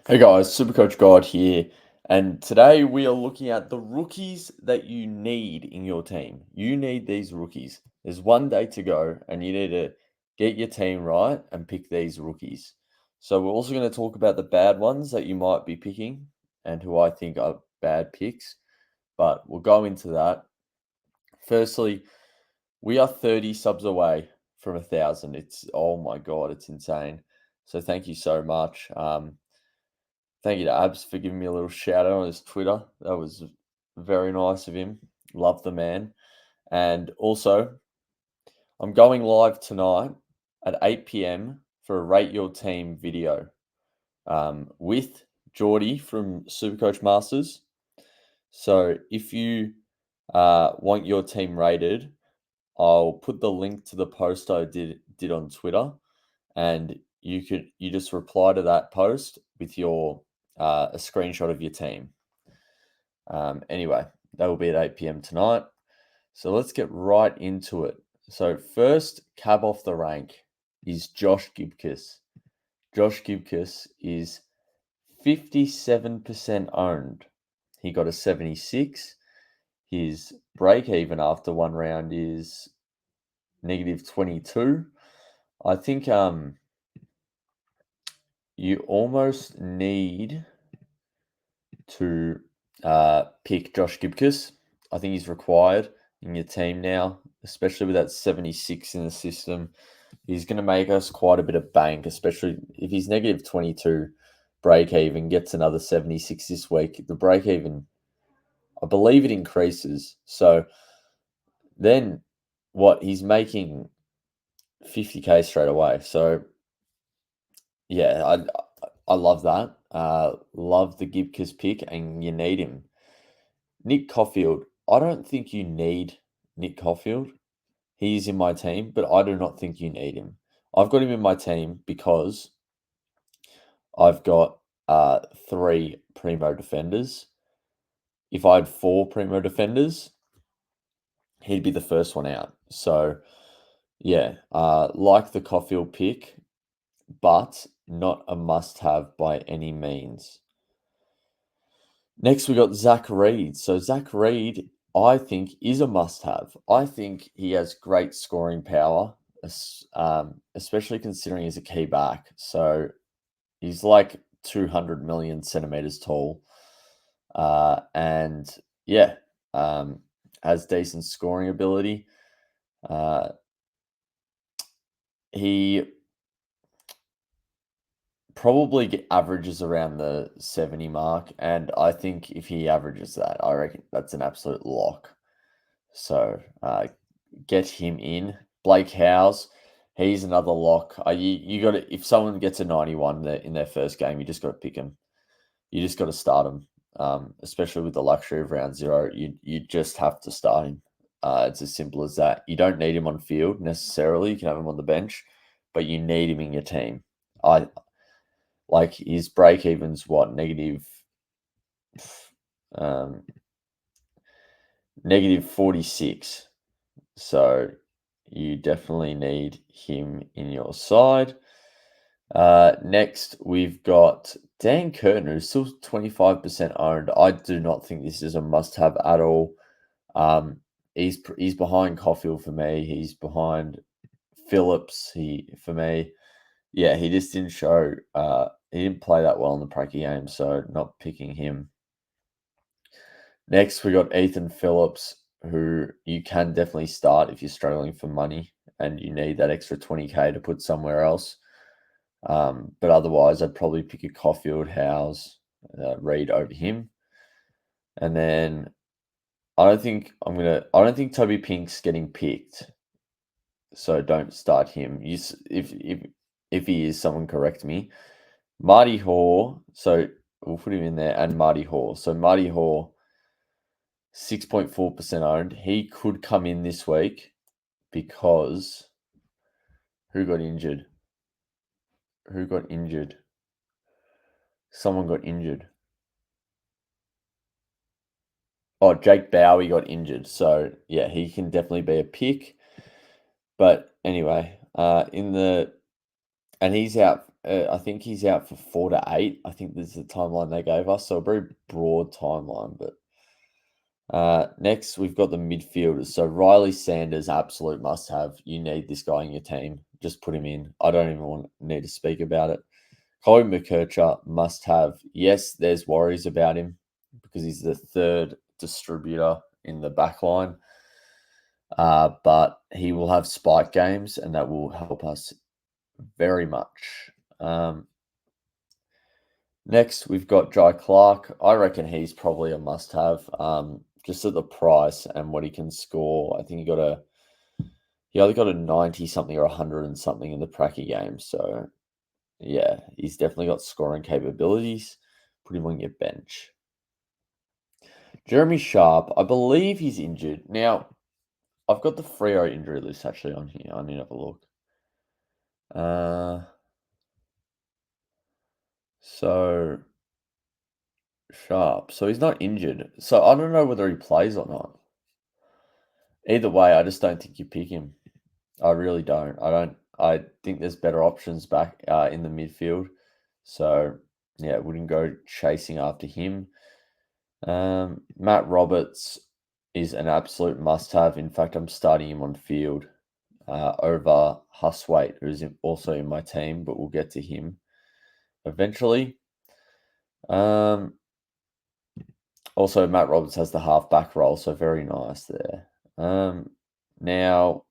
Hey guys, SuperCoach God here, and today we are looking at the rookies that you need in your team. You need these rookies. There's one day to go, and you need to get your team right and pick these rookies. So we're also going to talk about the bad ones that you might be picking and who I think are bad picks, but we'll go into that. Firstly, we are 30 subs away from 1,000. It's oh my god, it's insane. So thank you so much. Thank you to Abs for giving me a little shout out on his Twitter. That was very nice of him. Love the man. And also, I'm going live tonight at 8 p.m. for a Rate Your Team video with Geordie from Supercoach Masters. So if you want your team rated, I'll put the link to the post I did on Twitter, and you just reply to that post with your a screenshot of your team. Anyway, that will be at 8 p.m. tonight. So let's get right into it. So first cab off the rank is Josh Gibcus. Josh Gibcus is 57% owned. He got a 76. His break even after one round is -22. I think you almost need to pick Josh Gibcus. I think he's required in your team now, especially with that 76 in the system. He's going to make us quite a bit of bank, especially if he's -22 break even, gets another 76 this week. The break even, I believe it increases. So then what he's making 50K straight away. So yeah, I love that. Love the Gibcus pick, and you need him. Nick Caulfield. I don't think you need Nick Caulfield. He's in my team, but I do not think you need him. I've got him in my team because I've got three primo defenders. If I had four primo defenders, he'd be the first one out. So yeah, like the Caulfield pick, but not a must-have by any means. Next, we got Zach Reed. So Zach Reed, I think, is a must-have. I think he has great scoring power, especially considering he's a key back. So he's like 200 million centimeters tall, and yeah, has decent scoring ability. He probably averages around the 70 mark, and I think if he averages that, I reckon that's an absolute lock. So get him in. Blake Howes, he's another lock. You got to, if someone gets a 91 in their first game, you just got to pick him. You just got to start him, especially with the luxury of round zero. You just have to start him. It's as simple as that. You don't need him on field necessarily. You can have him on the bench, but you need him in your team. I like his break even's what um, -46. So you definitely need him in your side. Next, we've got Dan Curtin, who's still 25% owned. I do not think this is a must-have at all. He's behind Caulfield for me. He's behind Phillips. For me, yeah, he just didn't show. He didn't play that well in the Pracky game, so not picking him. Next, we got Ethan Phillips, who you can definitely start if you're struggling for money and you need that extra 20K to put somewhere else. But otherwise, I'd probably pick a Caulfield, Howes, Reed over him. And then I don't think Toby Pink's getting picked, so don't start him. If he is, someone correct me. Marty Hoare, so we'll put him in there, and Marty Hoare. So Marty Hoare, 6.4% owned. He could come in this week because who got injured? Who got injured? Someone got injured. Oh, Jake Bowie got injured. So yeah, he can definitely be a pick. But anyway, and he's out I think he's out for 4 to 8. I think this is the timeline they gave us, so a very broad timeline. But next, we've got the midfielders. So Riley Sanders, absolute must-have. You need this guy in your team. Just put him in. I don't even need to speak about it. Colby McKercher, must-have. Yes, there's worries about him because he's the third distributor in the back line. But he will have spike games, and that will help us very much. Next, we've got Jai Clark. I reckon he's probably a must-have, just at the price and what he can score. I think he either got a 90 something or 100 and something in the Pracky game. So yeah, he's definitely got scoring capabilities. Put him on your bench. Jeremy Sharp, I believe he's injured. Now, I've got the Freo injury list actually on here. I need to have a look. So Sharp. So he's not injured. So I don't know whether he plays or not. Either way, I just don't think you pick him. I really don't. I think there's better options back in the midfield. So yeah, wouldn't go chasing after him. Matt Roberts is an absolute must-have. In fact, I'm starting him on field over Huswaite, who's also in my team, but we'll get to him eventually. Also, Matt Roberts has the half-back role, so very nice there. Now,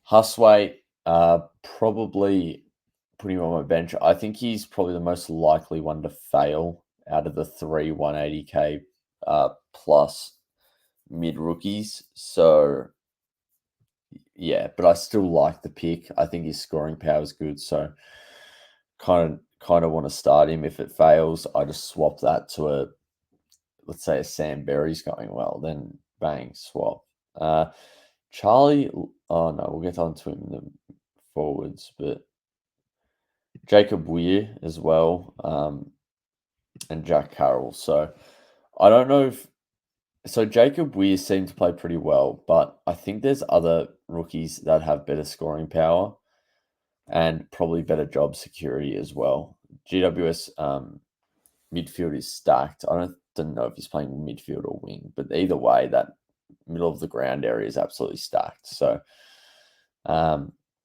Huswaite, probably putting him on my bench. I think he's probably the most likely one to fail out of the three 180k plus mid rookies. So yeah, but I still like the pick. I think his scoring power is good. So kind of want to start him. If it fails, I just swap that to let's say a Sam Berry's going well, then bang, swap. Charlie, oh no, we'll get on to him in the forwards, but Jacob Weir as well, and Jack Carroll. So I don't know if so. Jacob Weir seemed to play pretty well, but I think there's other rookies that have better scoring power and probably better job security as well. GWS midfield is stacked. I don't know if he's playing midfield or wing, but either way, that middle of the ground area is absolutely stacked. So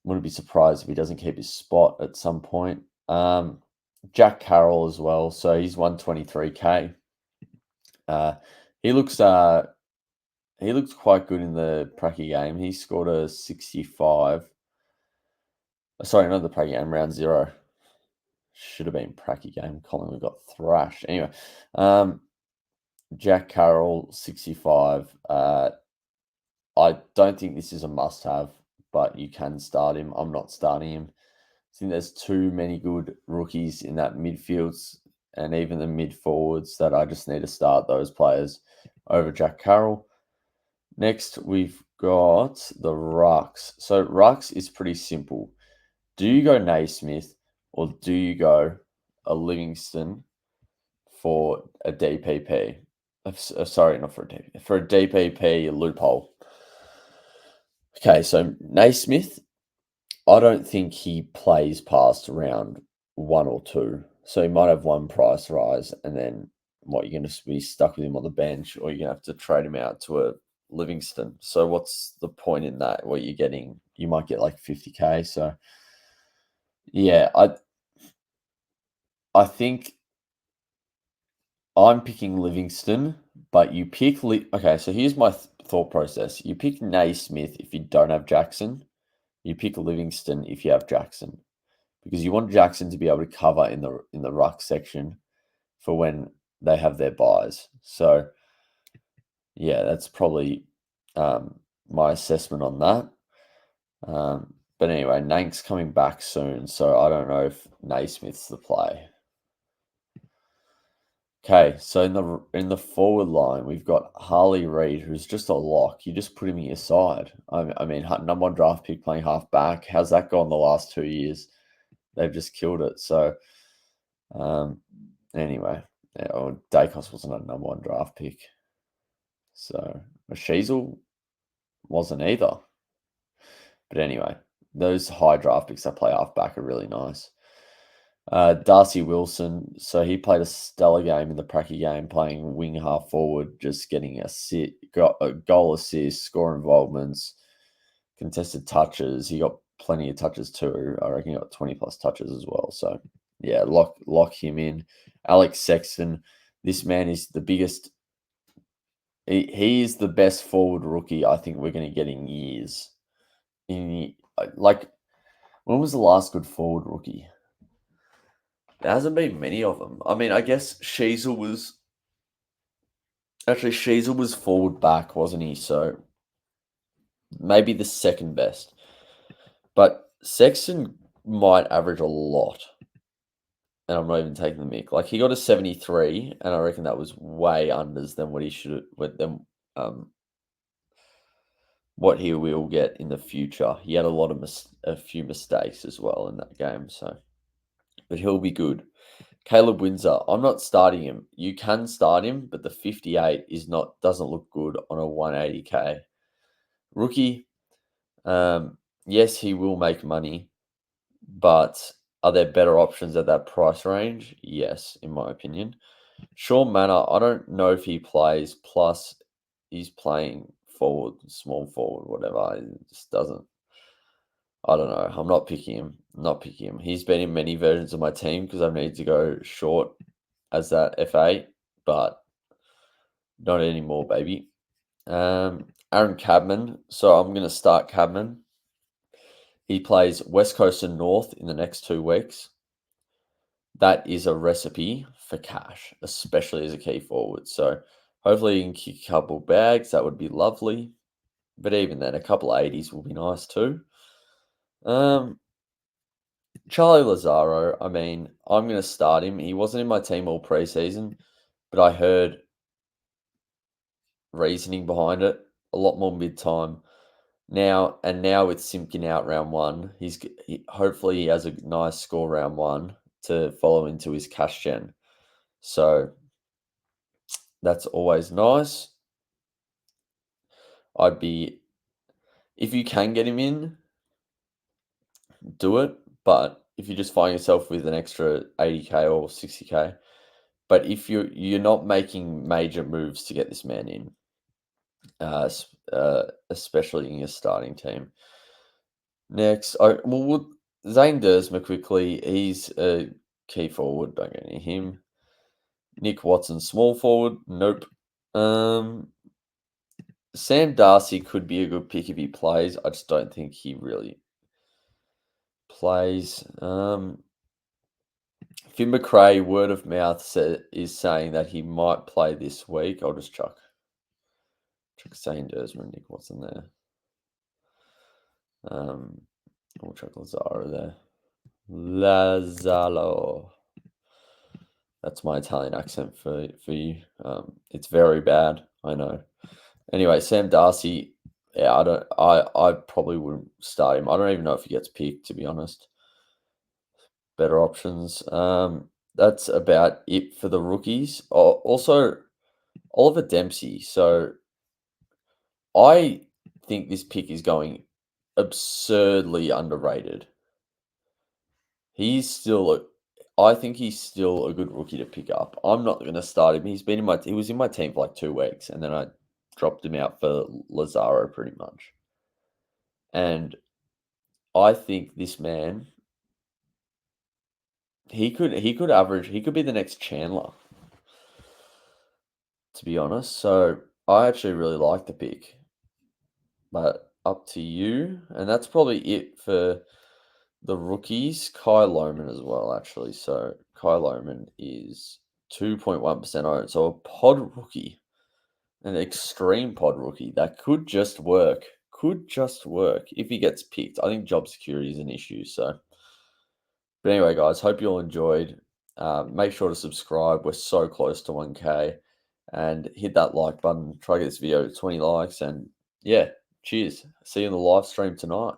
wouldn't be surprised if he doesn't keep his spot at some point. Jack Carroll as well. So he's 123k. He looks quite good in the Pracky game. He scored a 65. Sorry, not the Pracky game, round zero. Should have been Pracky game. Collingwood got thrashed. Anyway, Jack Carroll, 65. I don't think this is a must-have, but you can start him. I'm not starting him. I think there's too many good rookies in that midfields and even the mid forwards that I just need to start those players over Jack Carroll. Next, we've got the Rucks. So Rucks is pretty simple. Do you go Naismith or do you go a Livingston for a DPP? Sorry, not for a DPP. For a DPP loophole. Okay, so Naismith, I don't think he plays past round 1 or 2. So he might have one price rise, and then what, you're going to be stuck with him on the bench, or you're going to have to trade him out to a Livingston. So what's the point in that? What you're getting, you might get like 50k. So yeah, I think I'm picking Livingston, but you pick okay. So here's my thought process: you pick Naismith if you don't have Jackson. You pick Livingston if you have Jackson, because you want Jackson to be able to cover in the ruck section for when they have their buys. So yeah, that's probably my assessment on that. But anyway, Nank's coming back soon, so I don't know if Naismith's the play. Okay, so in the forward line, we've got Harley Reid, who's just a lock. You just put him in your side. I mean, number one draft pick playing half back. How's that gone the last 2 years? They've just killed it. So, anyway, Dacos wasn't a number one draft pick. So, Sheasel wasn't either. But anyway, those high draft picks that play half back are really nice. Darcy Wilson, so he played a stellar game in the Pracky game, playing wing half forward, just getting a goal assist, score involvements, contested touches. He got plenty of touches too. I reckon he got 20 plus touches as well. So yeah, lock him in. Alex Sexton, this man is the biggest. He is the best forward rookie I think we're going to get in years. Like, when was the last good forward rookie? There hasn't been many of them. I mean, I guess Sheasel was forward back, wasn't he? So maybe the second best. But Sexton might average a lot. And I'm not even taking the mick. Like, he got a 73, and I reckon that was way unders than what he should what he will get in the future. He had a few mistakes as well in that game, so but he'll be good. Caleb Windsor, I'm not starting him. You can start him, but the 58 doesn't look good on a 180k rookie. Yes, he will make money, but are there better options at that price range? Yes, in my opinion. Sean Manor, I don't know if he plays. Plus, he's playing forward, small forward, whatever. It just doesn't. I don't know. I'm not picking him. Not picking him. He's been in many versions of my team because I need to go short as that FA, but not anymore, baby. Aaron Cadman. So I'm going to start Cadman. He plays West Coast and North in the next 2 weeks. That is a recipe for cash, especially as a key forward. So hopefully you can kick a couple bags. That would be lovely. But even then, a couple of 80s will be nice too. Charlie Lazaro, I mean, I'm going to start him. He wasn't in my team all preseason, but I heard reasoning behind it. A lot more mid-time. Now with Simpkin out round 1, hopefully he has a nice score round 1 to follow into his cash gen. So that's always nice. If you can get him in, do it. But if you just find yourself with an extra 80k or 60k, but if you're not making major moves to get this man in, especially in your starting team. Next, Zane Dersma quickly. He's a key forward. Don't get any him. Nick Watson, small forward. Nope. Sam Darcy could be a good pick if he plays. I just don't think he really plays. Finn McRae, word of mouth, is saying that he might play this week. I'll just chuck Zane Dersma and Nick Watson there. We'll chuck Lazaro there. Lazaro. That's my Italian accent for you. It's very bad, I know. Anyway, Sam Darcy. Yeah, I probably wouldn't start him. I don't even know if he gets picked, to be honest. Better options. That's about it for the rookies. Also, Oliver Dempsey. So I think this pick is going absurdly underrated. I think he's still a good rookie to pick up. I'm not going to start him. He was in my team for like 2 weeks, and then I dropped him out for Lazaro pretty much. And I think this man, he could be the next Chandler, to be honest. So I actually really like the pick. But up to you. And that's probably it for the rookies. Kai Lohman as well, actually. So Kai Lohman is 2.1% owned. So a pod rookie, an extreme pod rookie that could just work. If he gets picked. I think job security is an issue. So, but anyway, guys, hope you all enjoyed. Make sure to subscribe. We're so close to 1K. And hit that like button. Try to get this video to 20 likes. And yeah, cheers. See you in the live stream tonight.